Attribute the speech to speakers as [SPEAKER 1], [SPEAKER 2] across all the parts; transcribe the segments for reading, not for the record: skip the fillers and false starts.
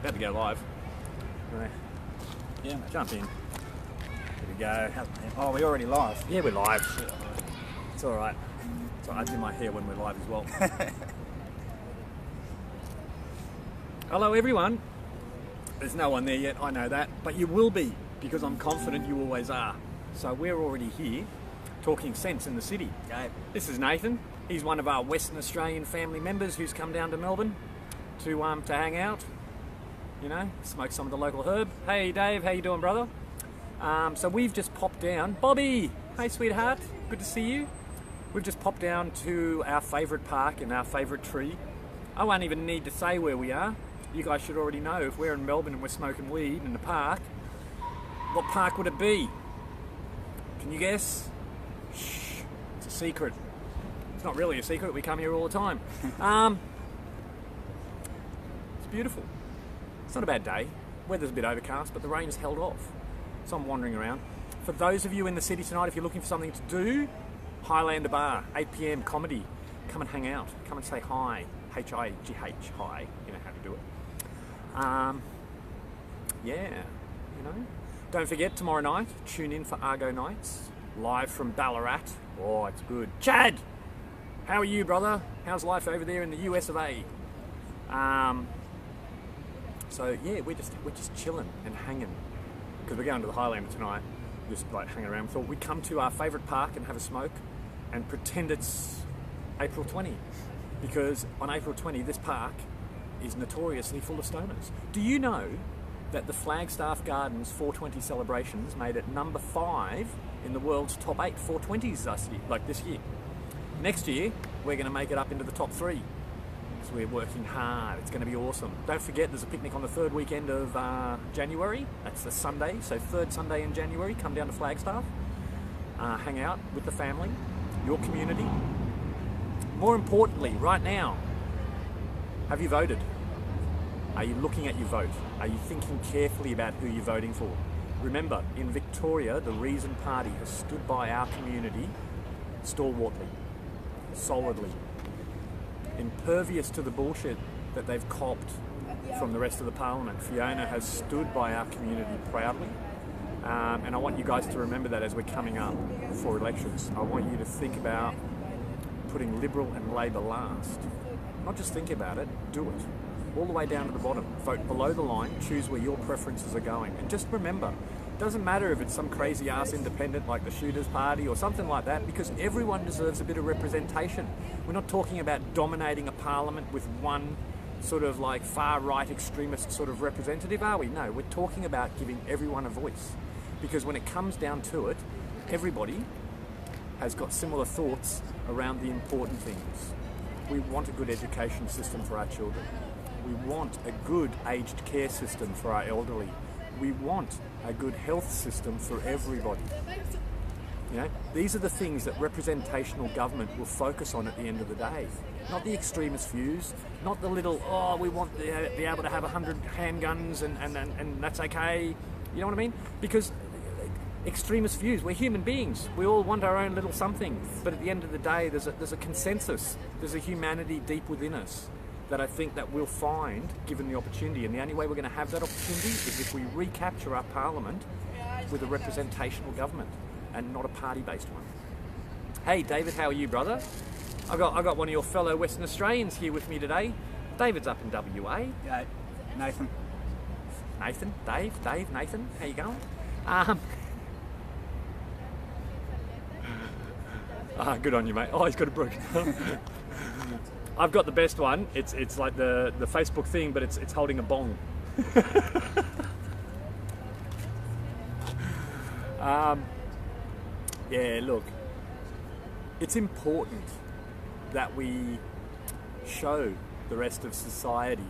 [SPEAKER 1] About to go live. Right.
[SPEAKER 2] Yeah.
[SPEAKER 1] Jump in. Here we go.
[SPEAKER 2] Oh, we're already live.
[SPEAKER 1] Yeah, we're live. It's all right. So I do my hair when we're live as well. Hello, everyone. There's no one there yet, I know that, but you will be because I'm confident you always are. So we're already here, talking sense in the city. This is Nathan. He's one of our Western Australian family members who's come down to Melbourne to hang out. You know, smoke some of the local herb. Hey, Dave, how you doing, brother? So we've just popped down. Bobby, hey, sweetheart, good to see you. We've just popped down to our favourite park and our favourite tree. I won't even need to say where we are. You guys should already know. If we're in Melbourne and we're smoking weed in the park, what park would it be? Can you guess? Shh, it's a secret. It's not really a secret, we come here all the time. It's beautiful. It's not a bad day. Weather's a bit overcast, but the rain's held off. So I'm wandering around. For those of you in the city tonight, if you're looking for something to do, Highlander Bar, 8 p.m, comedy. Come and hang out. Come and say hi. H-I-G-H, hi. You know how to do it. Yeah, you know. Don't forget, tomorrow night, tune in for Argo Nights, live from Ballarat. Oh, it's good. Chad! How are you, brother? How's life over there in the US of A? So yeah, we're just chilling and hanging because we're going to the Highlander tonight. Just like hanging around. We thought we'd come to our favourite park and have a smoke and pretend it's April 20, because on April 20 this park is notoriously full of stoners. Do you know that the Flagstaff Gardens 420 celebrations made it number 5 in the world's top 8 420s this year? Next year we're going to make it up into the top 3. So we're working hard. It's going to be awesome. Don't forget, there's a picnic on the 3rd weekend of January. That's the Sunday, so 3rd Sunday in January. Come down to Flagstaff, hang out with the family, your community. More importantly, right now, have you voted? Are you looking at your vote? Are you thinking carefully about who you're voting for? Remember, in Victoria, the Reason Party has stood by our community stalwartly, solidly, impervious to the bullshit that they've copped from the rest of the parliament. Fiona has stood by our community proudly, and I want you guys to remember that as we're coming up for elections. I want you to think about putting Liberal and Labor last. Not just think about it, do it. All the way down to the bottom. Vote below the line, choose where your preferences are going. And just remember, it doesn't matter if it's some crazy ass independent like the Shooters Party or something like that, because everyone deserves a bit of representation. We're not talking about dominating a parliament with one sort of like far-right extremist sort of representative, are we? No, we're talking about giving everyone a voice. Because when it comes down to it, everybody has got similar thoughts around the important things. We want a good education system for our children. We want a good aged care system for our elderly. We want a good health system for everybody. You know, these are the things that representational government will focus on at the end of the day. Not the extremist views, not the little, oh, we want to be able to have 100 handguns and that's okay. You know what I mean? Because extremist views, we're human beings. We all want our own little something. But at the end of the day, there's a consensus. There's a humanity deep within us that I think that we'll find, given the opportunity. And the only way we're going to have that opportunity is if we recapture our parliament with a representational government and not a party-based one. Hey, David, how are you, brother? I got one of your fellow Western Australians here with me today. David's up in WA.
[SPEAKER 2] Yeah, Nathan.
[SPEAKER 1] Nathan, Dave, Nathan, how you going? Good on you, mate. Oh, he's got a broken arm. I've got the best one. It's like the Facebook thing, but it's holding a bong. Yeah, look, it's important that we show the rest of society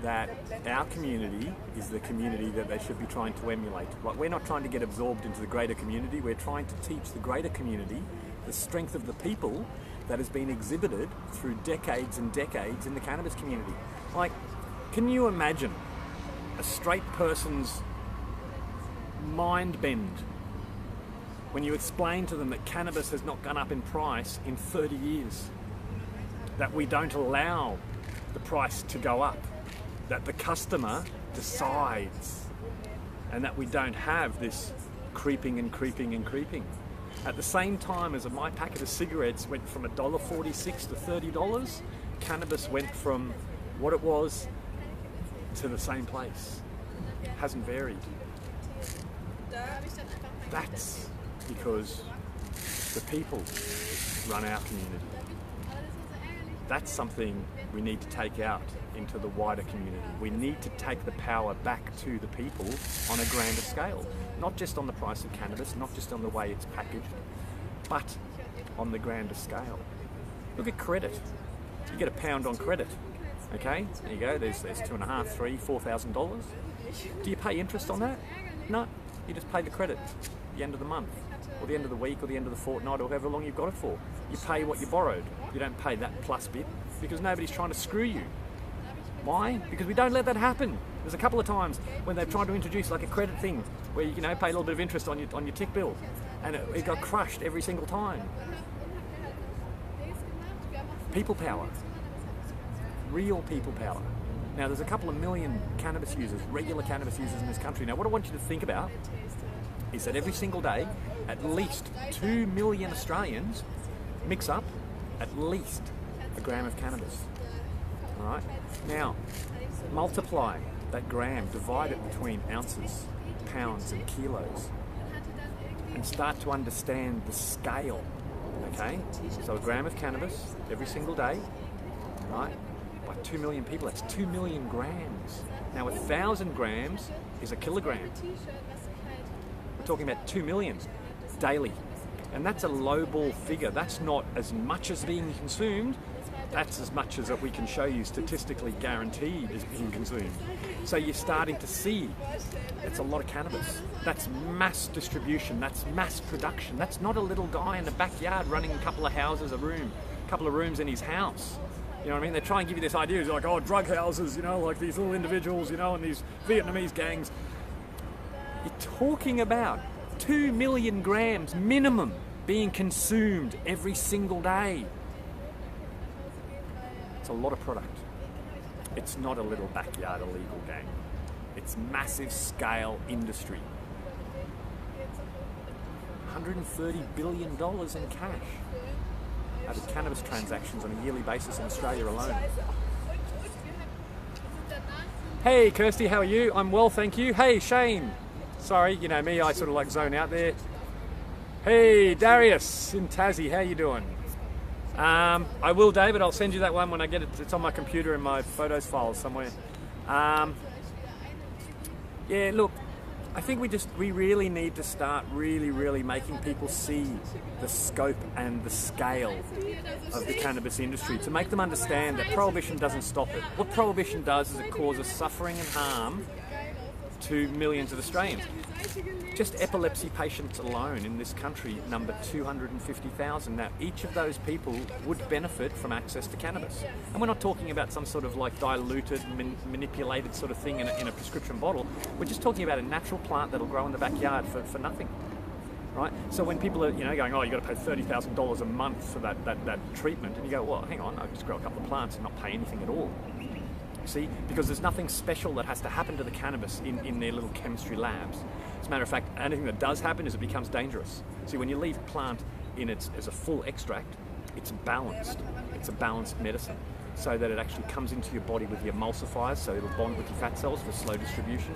[SPEAKER 1] that our community is the community that they should be trying to emulate. Like, we're not trying to get absorbed into the greater community. We're trying to teach the greater community the strength of the people that has been exhibited through decades and decades in the cannabis community. Like, can you imagine a straight person's mind bend when you explain to them that cannabis has not gone up in price in 30 years? That we don't allow the price to go up. that the customer decides, and that we don't have this creeping and creeping and creeping. At the same time as my packet of cigarettes went from $1.46 to $30, cannabis went from what it was to the same place. It hasn't varied. That's because the people run our community. That's something we need to take out into the wider community. We need to take the power back to the people on a grander scale. Not just on the price of cannabis, not just on the way it's packaged, but on the grander scale. Look at credit. You get a pound on credit. Okay, there you go, there's $2,500, $3,000, $4,000. Do you pay interest on that? No, you just pay the credit at the end of the month, or the end of the week, or the end of the fortnight, or however long you've got it for. You pay what you borrowed. You don't pay that plus bit, because nobody's trying to screw you. Why? Because we don't let that happen. There's a couple of times when they've tried to introduce like a credit thing, where you pay a little bit of interest on your tick bill, and it got crushed every single time. People power. Real people power. Now, there's a couple of million cannabis users, regular cannabis users in this country. Now, what I want you to think about is that every single day, at least 2 million Australians mix up at least a gram of cannabis. All right? Now, multiply that gram, divide it between ounces, pounds, and kilos, and start to understand the scale. Okay? So a gram of cannabis every single day, right? By 2 million people, that's 2 million grams. Now 1,000 grams is a kilogram. We're talking about 2 million daily. And that's a lowball figure. That's not as much as being consumed. That's as much as that we can show you statistically guaranteed is being consumed. So you're starting to see it's a lot of cannabis. That's mass distribution. That's mass production. That's not a little guy in the backyard running a couple of rooms in his house. You know what I mean? They try and give you this idea, it's like, oh, drug houses, like these little individuals, and these Vietnamese gangs. You're talking about 2 million grams minimum being consumed every single day. It's a lot of product. It's not a little backyard illegal gang. It's massive scale industry. $130 billion in cash out of cannabis transactions on a yearly basis in Australia alone. Hey Kirsty, how are you? I'm well, thank you. Hey Shane. Sorry, you know me, I sort of like zone out there. Hey Darius in Tassie, how you doing? I will, David, I'll send you that one when I get it. It's on my computer in my photos file somewhere. Yeah, look, I think we really need to start really making people see the scope and the scale of the cannabis industry, to make them understand that prohibition doesn't stop it. What prohibition does is it causes suffering and harm to millions of Australians. Just epilepsy patients alone in this country number 250,000. Now, each of those people would benefit from access to cannabis. And we're not talking about some sort of like diluted, manipulated sort of thing in a prescription bottle. We're just talking about a natural plant that'll grow in the backyard for nothing. Right? So when people are going, oh, you've got to pay $30,000 a month for that treatment, and you go, well, hang on, I can just grow a couple of plants and not pay anything at all. See, because there's nothing special that has to happen to the cannabis in their little chemistry labs. As a matter of fact, anything that does happen is it becomes dangerous. See, when you leave a plant as a full extract, it's balanced. It's a balanced medicine, so that it actually comes into your body with the emulsifiers, so it'll bond with your fat cells for slow distribution.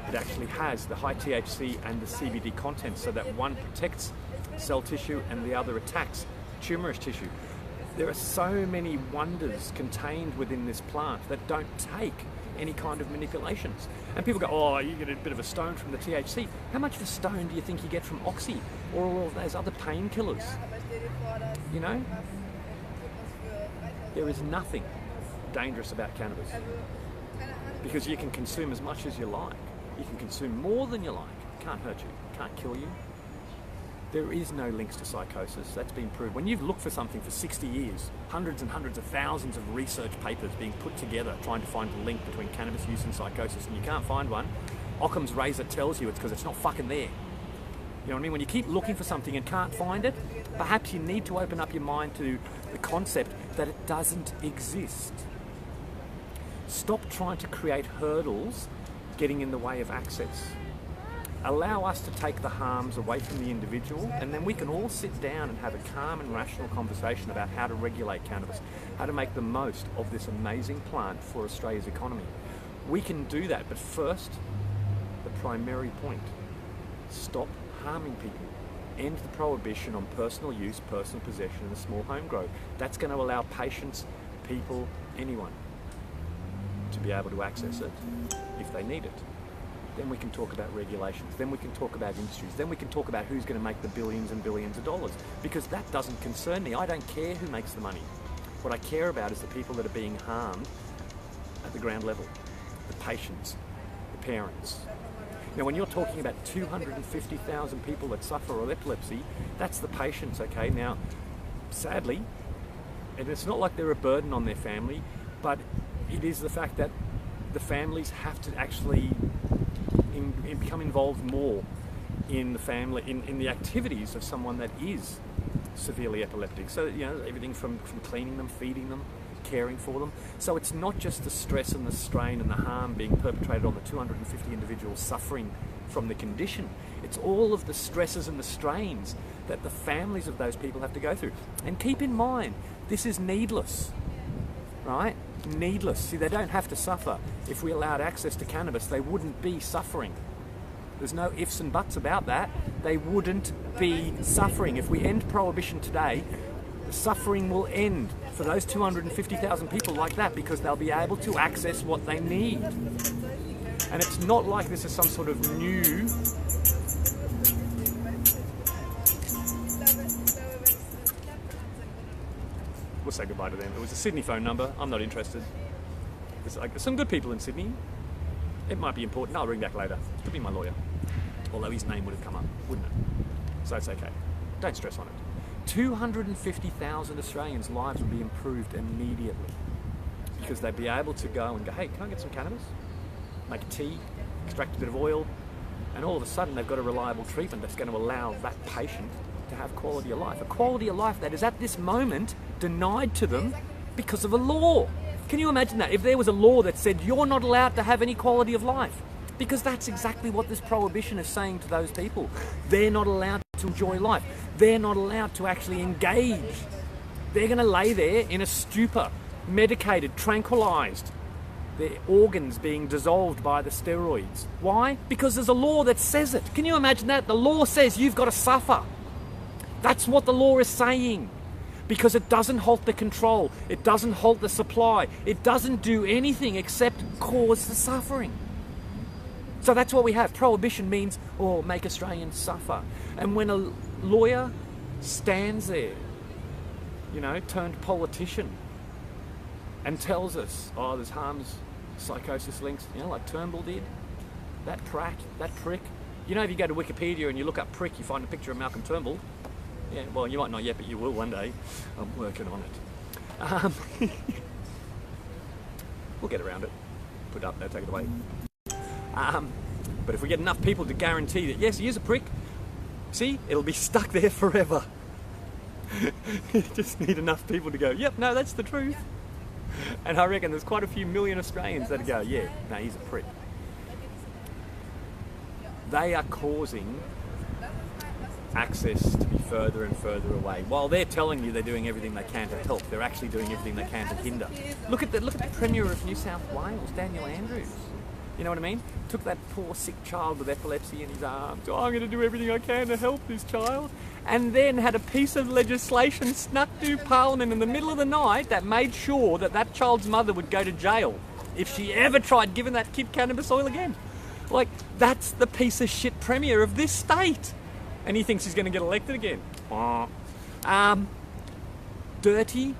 [SPEAKER 1] It actually has the high THC and the CBD content, so that one protects cell tissue and the other attacks tumorous tissue. There are so many wonders contained within this plant that don't take any kind of manipulations. And people go, oh, you get a bit of a stone from the THC. How much of a stone do you think you get from Oxy or all of those other painkillers? There is nothing dangerous about cannabis, because you can consume as much as you like. You can consume more than you like. It can't hurt you. It can't kill you. There is no links to psychosis. That's been proved. When you've looked for something for 60 years, hundreds and hundreds of thousands of research papers being put together trying to find the link between cannabis use and psychosis, and you can't find one, Occam's razor tells you it's because it's not fucking there. You know what I mean? When you keep looking for something and can't find it, perhaps you need to open up your mind to the concept that it doesn't exist. Stop trying to create hurdles getting in the way of access. Allow us to take the harms away from the individual, and then we can all sit down and have a calm and rational conversation about how to regulate cannabis, how to make the most of this amazing plant for Australia's economy. We can do that, but first, the primary point, stop harming people. End the prohibition on personal use, personal possession and the small home grow. That's going to allow patients, people, anyone to be able to access it if they need it. Then we can talk about regulations, then we can talk about industries, then we can talk about who's going to make the billions and billions of dollars, because that doesn't concern me. I don't care who makes the money. What I care about is the people that are being harmed at the ground level, the patients, the parents. Now, when you're talking about 250,000 people that suffer of epilepsy, that's the patients, okay? Now, sadly, and it's not like they're a burden on their family, but it is the fact that the families have to actually become involved more in the family, in the activities of someone that is severely epileptic. So, you know, everything from cleaning them, feeding them, caring for them. So it's not just the stress and the strain and the harm being perpetrated on the 250 individuals suffering from the condition. It's all of the stresses and the strains that the families of those people have to go through. And keep in mind, this is needless, right? Needless. See, they don't have to suffer. If we allowed access to cannabis, they wouldn't be suffering. There's no ifs and buts about that. They wouldn't be suffering. If we end prohibition today, the suffering will end for those 250,000 people like that, because they'll be able to access what they need. And it's not like this is some sort of new we'll say goodbye to them. It was a Sydney phone number. I'm not interested. There's some good people in Sydney. It might be important. I'll ring back later. It could be my lawyer. Although his name would have come up, wouldn't it? So it's okay. Don't stress on it. 250,000 Australians' lives would be improved immediately, because they'd be able to go and go, hey, can I get some cannabis? Make a tea, extract a bit of oil, and all of a sudden they've got a reliable treatment that's going to allow that patient to have quality of life. A quality of life that is at this moment denied to them because of a law. Can you imagine that? If there was a law that said you're not allowed to have any quality of life, because that's exactly what this prohibition is saying to those people. They're not allowed to enjoy life. They're not allowed to actually engage. They're going to lay there in a stupor, medicated, tranquilized, their organs being dissolved by the steroids. Why? Because there's a law that says it. Can you imagine that? The law says you've got to suffer. That's what the law is saying. Because it doesn't halt the control. It doesn't halt the supply. It doesn't do anything except cause the suffering. So that's what we have. Prohibition means, make Australians suffer. And when a lawyer stands there, turned politician, and tells us, there's harms, psychosis links, like Turnbull did, that prick. If you go to Wikipedia and you look up prick, you find a picture of Malcolm Turnbull. Yeah, well, you might not yet, but you will one day. I'm working on it. We'll get around it. Put it up there, take it away. But if we get enough people to guarantee that, yes, he is a prick, see, it'll be stuck there forever. You just need enough people to go, yep, no, that's the truth. And I reckon there's quite a few million Australians that go, yeah, no, he's a prick. They are causing access to be further and further away. While they're telling you they're doing everything they can to help, they're actually doing everything they can to hinder. Look at the Premier of New South Wales, Daniel Andrews. You know what I mean? Took that poor sick child with epilepsy in his arms. I'm going to do everything I can to help this child. And then had a piece of legislation snuck through Parliament in the middle of the night that made sure that that child's mother would go to jail if she ever tried giving that kid cannabis oil again. Like, that's the piece of shit Premier of this state. And he thinks he's going to get elected again. Dirty,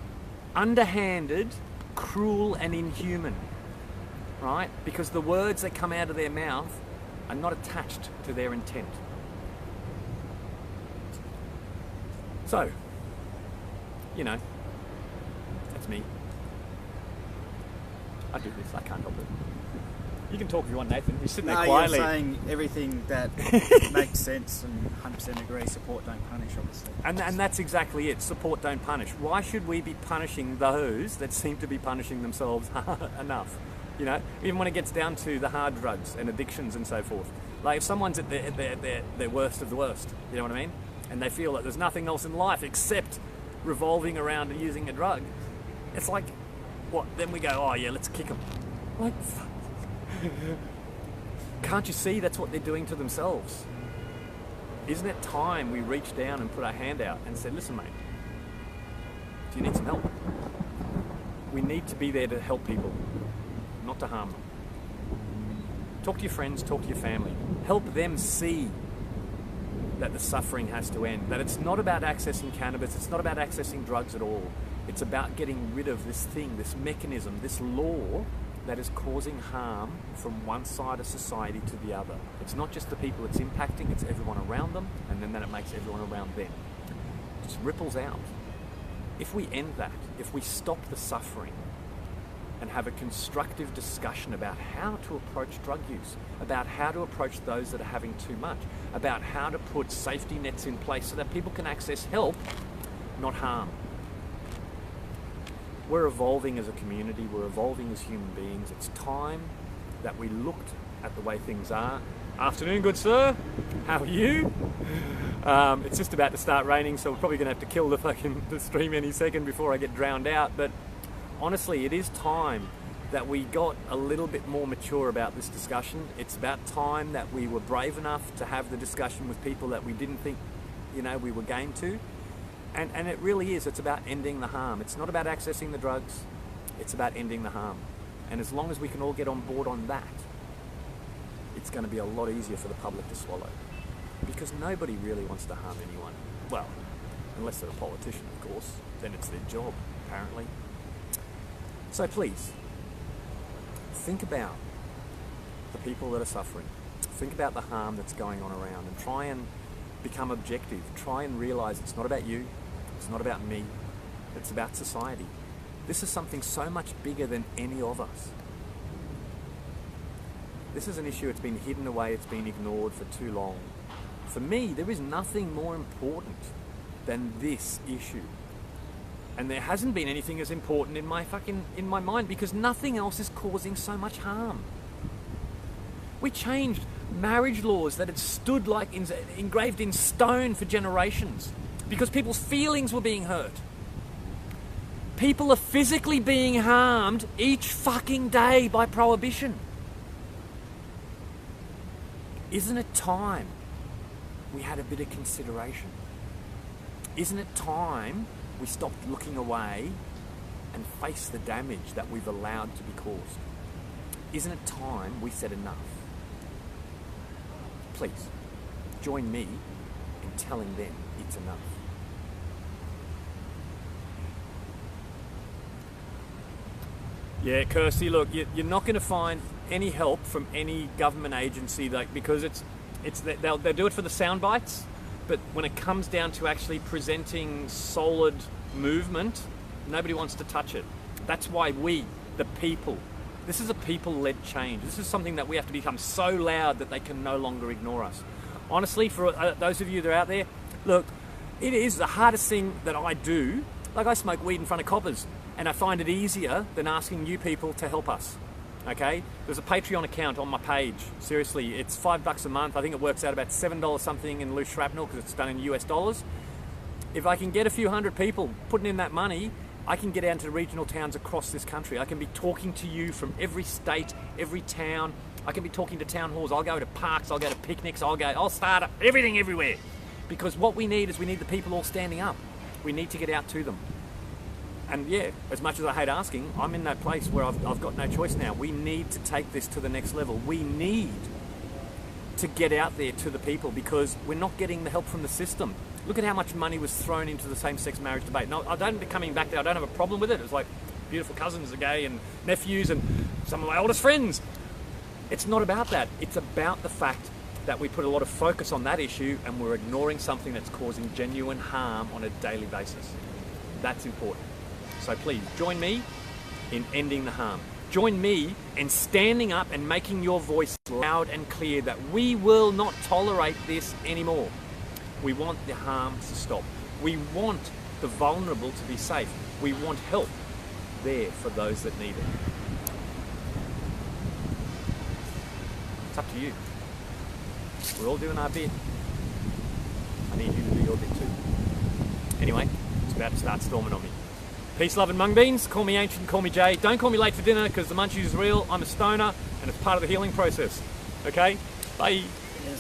[SPEAKER 1] underhanded, cruel and inhuman. Right? Because the words that come out of their mouth are not attached to their intent. So, that's me. I do this, I can't help it. You can talk if you want, Nathan. You're sitting there quietly.
[SPEAKER 2] You're saying everything that makes sense and 100% agree, support, don't punish, obviously.
[SPEAKER 1] And that's exactly it, support, don't punish. Why should we be punishing those that seem to be punishing themselves enough? You know, even when it gets down to the hard drugs and addictions and so forth. Like if someone's at their worst of the worst, you know what I mean? And they feel that there's nothing else in life except revolving around using a drug. It's like, what? Then we go, oh yeah, let's kick them. Like, can't you see that's what they're doing to themselves? Isn't it time we reached down and put our hand out and said, listen mate, do you need some help? We need to be there to help people, not to harm them. Talk to your friends, talk to your family. Help them see that the suffering has to end, that it's not about accessing cannabis, it's not about accessing drugs at all. It's about getting rid of this thing, this mechanism, this law that is causing harm from one side of society to the other. It's not just the people it's impacting, it's everyone around them, and then that it makes everyone around them. It just ripples out. If we end that, if we stop the suffering and have a constructive discussion about how to approach drug use, about how to approach those that are having too much, about how to put safety nets in place so that people can access help, not harm. We're evolving as a community, we're evolving as human beings. It's time that we looked at the way things are. Afternoon, good sir. How are you? It's just about to start raining, so we're probably going to have to kill the stream any second before I get drowned out. But honestly, it is time that we got a little bit more mature about this discussion. It's about time that we were brave enough to have the discussion with people that we didn't think, we were game to. And it really is, it's about ending the harm. It's not about accessing the drugs, it's about ending the harm. And as long as we can all get on board on that, it's going to be a lot easier for the public to swallow. Because nobody really wants to harm anyone. Well, unless they're a politician, of course. Then it's their job, apparently. So please, think about the people that are suffering. Think about the harm that's going on around and try and become objective. Try and realise it's not about you, it's not about me, it's about society. This is something so much bigger than any of us. This is an issue that's been hidden away, it's been ignored for too long. For me, there is nothing more important than this issue. And there hasn't been anything as important in my mind because nothing else is causing so much harm. We changed marriage laws that had stood like engraved in stone for generations because people's feelings were being hurt. People are physically being harmed each fucking day by prohibition. Isn't it time we had a bit of consideration? Isn't it time we stopped looking away and face the damage that we've allowed to be caused? Isn't it time we said enough? Please, join me in telling them it's enough. Yeah, Kirsty, look, you're not going to find any help from any government agency, because they'll do it for the sound bites, but when it comes down to actually presenting solid movement, nobody wants to touch it. That's why we, the people, this is a people-led change. This is something that we have to become so loud that they can no longer ignore us. Honestly, for those of you that are out there, look, it is the hardest thing that I do. Like, I smoke weed in front of coppers, and I find it easier than asking you people to help us. Okay? There's a Patreon account on my page. Seriously, it's $5 a month. I think it works out about $7 something in loose shrapnel because it's done in US dollars. If I can get a few hundred people putting in that money, I can get out to regional towns across this country. I can be talking to you from every state, every town. I can be talking to town halls. I'll go to parks, I'll go to picnics, I'll start up everything everywhere. Because what we need is we need the people all standing up. We need to get out to them. And yeah, as much as I hate asking, I'm in that place where I've got no choice now. We need to take this to the next level. We need to get out there to the people because we're not getting the help from the system. Look at how much money was thrown into the same-sex marriage debate. No, I don't be coming back there. I don't have a problem with it. It's like beautiful cousins are gay and nephews and some of my oldest friends. It's not about that. It's about the fact that we put a lot of focus on that issue and we're ignoring something that's causing genuine harm on a daily basis. That's important. So please, join me in ending the harm. Join me in standing up and making your voice loud and clear that we will not tolerate this anymore. We want the harm to stop. We want the vulnerable to be safe. We want help there for those that need it. It's up to you. We're all doing our bit. I need you to do your bit too. Anyway, it's about to start storming on me. Peace, love, and mung beans. Call me Ancient, call me Jay. Don't call me late for dinner because the munchies is real. I'm a stoner and it's part of the healing process. Okay? Bye.
[SPEAKER 2] Yes.